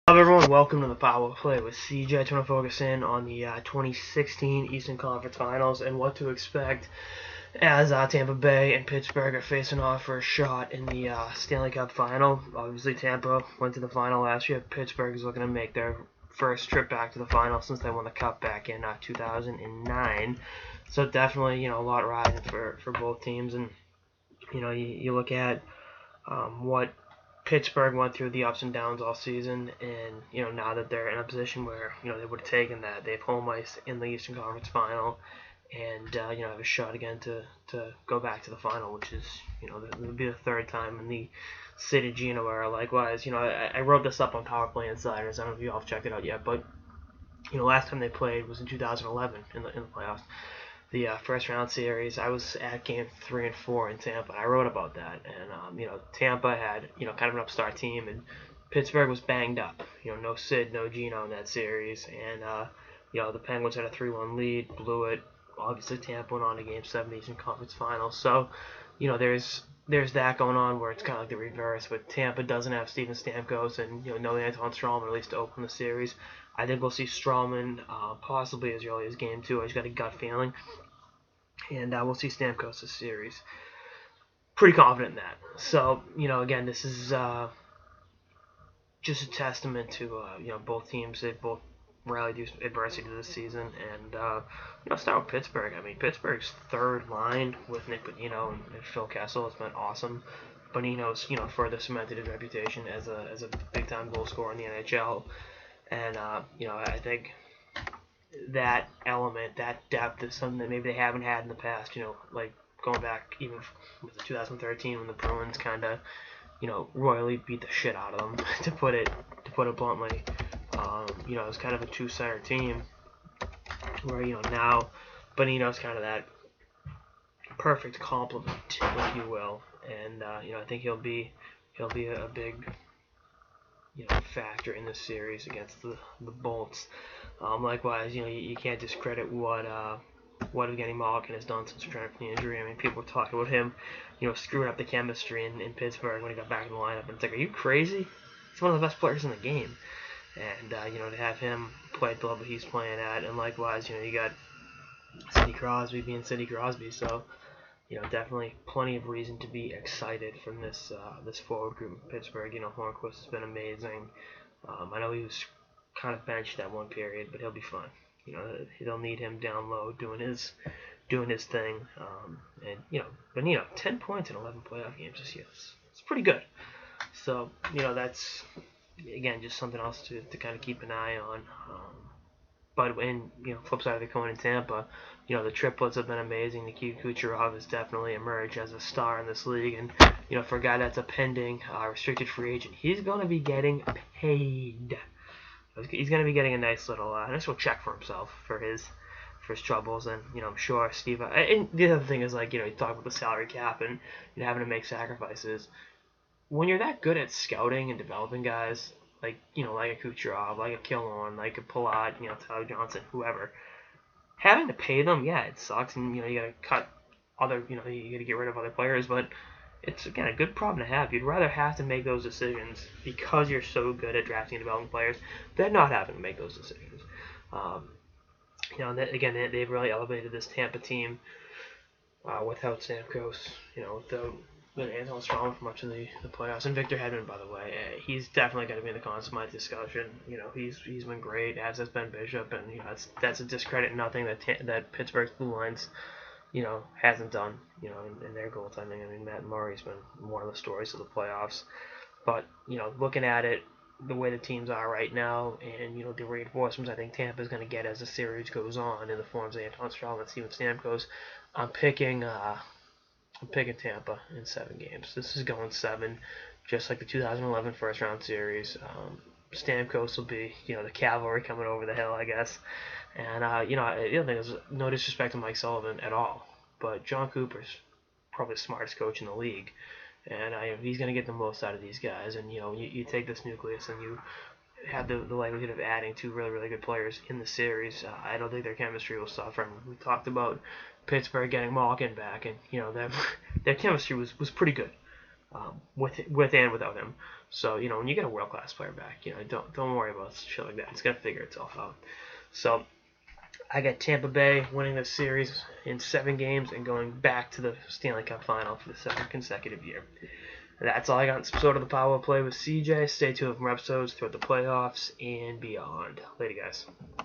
Hello everyone, welcome to the Power Play with CJ. I want to focus in on the 2016 Eastern Conference Finals and what to expect as Tampa Bay and Pittsburgh are facing off for a shot in the Stanley Cup Final. Obviously, Tampa went to the final last year. Pittsburgh is looking to make their first trip back to the final since they won the Cup back in 2009. So definitely, a lot riding for both teams. And, you look at what Pittsburgh went through the ups and downs all season, and now that they're in a position where they would have taken that, they have home ice in the Eastern Conference Final, and have a shot again to go back to the final, which is it would be the third time in the City Geno era. Likewise, I wrote this up on Power Play Insiders. I don't know if you all have checked it out yet, but last time they played was in 2011 in the playoffs. The first round series, I was at game 3 and 4 in Tampa. I wrote about that, and Tampa had kind of an upstart team, and Pittsburgh was banged up. No Sid, no Geno in that series, and the Penguins had a 3-1 lead, blew it. Obviously, Tampa went on to Game 7 Eastern Conference Finals. So, there's that going on where it's kind of like the reverse, but Tampa doesn't have Steven Stamkos and no Anton Strawman, at least to open the series. I think we'll see Strawman possibly as early as Game 2. I just got a gut feeling. And we'll see Stamkos this series. Pretty confident in that. So, again, this is just a testament to, both teams. They both rallied through adversity this season. And, I'll start with Pittsburgh. I mean, Pittsburgh's third line with Nick Bonino and Phil Kessel has been awesome. Bonino's, further cemented his reputation as a big-time goal scorer in the NHL. And, I think that element, that depth is something that maybe they haven't had in the past, like going back even with 2013 when the Bruins kind of, royally beat the shit out of them, to put it bluntly. It was kind of a two-center team where, now Bonino's kind of that perfect complement, if you will. And, I think he'll be a big factor in this series against the Bolts. Likewise, you can't discredit what Evgeny Malkin has done since returning from the injury. I mean, people were talking about him, screwing up the chemistry in Pittsburgh when he got back in the lineup. And it's like, are you crazy? He's one of the best players in the game. And, to have him play at the level he's playing at. And likewise, you got Sidney Crosby being Sidney Crosby. So, definitely plenty of reason to be excited from this forward group of Pittsburgh. Hornquist has been amazing. I know he was kind of benched that one period, but he'll be fine. They'll need him down low doing his thing. But 10 points in 11 playoff games this year. It's pretty good. So, that's, again, just something else to kind of keep an eye on. But when, flip side of the coin in Tampa, the triplets have been amazing. Nikita Kucherov has definitely emerged as a star in this league. And, for a guy that's a pending restricted free agent, he's going to be getting paid. He's going to be getting a nice little check for himself for his troubles. And, I'm sure Steve... and the other thing is, you talk about the salary cap and having to make sacrifices. When you're that good at scouting and developing guys, like a Kucherov, like a Killorn, like a Palat, Tyler Johnson, whoever, having to pay them, yeah, it sucks, and you got to cut other, you got to get rid of other players, but it's, again, a good problem to have. You'd rather have to make those decisions because you're so good at drafting and developing players than not having to make those decisions. They've really elevated this Tampa team without Stamkos, without Anton Strawman for much of the playoffs. And Victor Hedman, by the way, he's definitely going to be in the Conn Smythe discussion. He's been great, as has Ben Bishop, and that's a discredit in nothing that Pittsburgh's blue lines, hasn't done, in their goaltending. I mean, Matt Murray's been one of the stories of the playoffs. But, looking at it, the way the teams are right now, and, the reinforcements I think Tampa's going to get as the series goes on in the forms of Anton Strawman and Steven Stamkos, I'm picking Tampa in 7 games. This is going 7, just like the 2011 first round series. Stamkos will be, the cavalry coming over the hill, I guess. And, the other thing is, no disrespect to Mike Sullivan at all, but John Cooper's probably the smartest coach in the league. And he's going to get the most out of these guys. And, you take this nucleus and you have the likelihood of adding 2 really, really good players in the series. I don't think their chemistry will suffer. I mean, we talked about Pittsburgh getting Malkin back, and their chemistry was pretty good with and without him. So, when you get a world-class player back, don't worry about shit like that. It's going to figure itself out. So, I got Tampa Bay winning this series in 7 games and going back to the Stanley Cup final for the 2nd consecutive year. That's all I got in this episode of the Power Play with CJ. Stay tuned for more episodes throughout the playoffs and beyond. Later, guys.